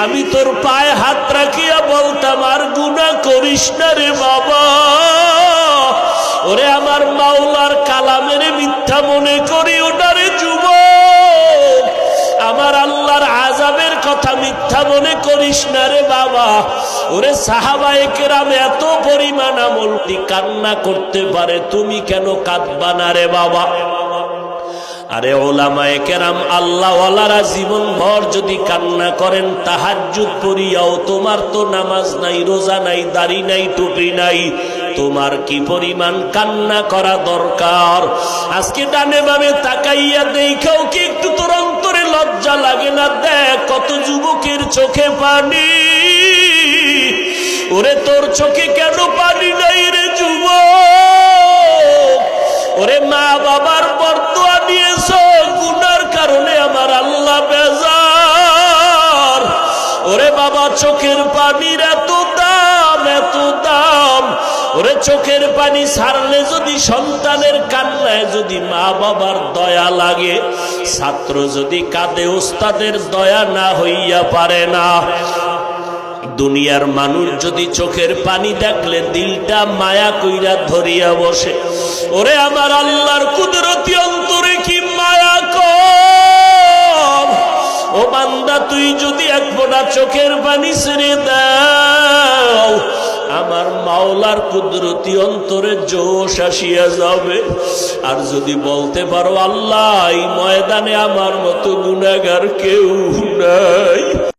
আমি তোর পায়ে হাত রাখিয়া বলতাম আর গুনাহ করিস না রে বাবা। ওরে আমার মাওলার কালামের মিথ্যা মনে করি ওটারে যুবক, আমার আল্লাহর আযাবের কথা মিথ্যা মনে করিস না রে বাবা। ওরে সাহাবায়ে কেরাম এত পরিমাণ আমল কান্না করতে পারে, তুমি কেন কাঁদবা না রে বাবা? আরে ওলামায়ে কেরাম আল্লাহওয়ালারা জীবন ভর যদি কান্না করেন, তাহাজ্জুদ পড়িয়াও তোমার তো নামাজ নাই, রোজা নাই, দাড়ি নাই, টুপি নাই, তোমার কি পরিমাণ কান্না করা দরকার। আজকে ডানে বামে তাকাইয়া দেখাও কি একটু তোর অন্তরে লজ্জা লাগে না? দেখ কত যুবকের চোখে পানি। ওরে তোর চোখে কেন পানি নাই রে যুবক? ওরে মা বাবার বরদোয়া দিয়েছ, গুনার কারণে আমার আল্লাহ বেজার। ওরে বাবা চোখের পানির এত দাম, এত দাম। ওরে চোখের পানি ছাড়লে যদি সন্তানের কান্নায় যদি মা বাবার দয়া লাগে, ছাত্র যদি কাঁদে ওস্তাদের দয়া না হইয়া পারে না। দুনিয়ার মানুষ যদি চোখের পানি দেখলে দিলটা মায়া কইরা ধরিয়া বসে। ওরে আমার আল্লাহর কুদরতি অন্তরে কি মায়া কম। ও বান্দা তুই যদি এক ফোঁটা চোখের পানি ছেড়ে দাও, আমার মাওলার কুদরতি অন্তরে জোশ আসিয়া যাবে। আর যদি বলতে পারো আল্লাহ এই ময়দানে আমার মতো গুনাহগার কেউ নাই,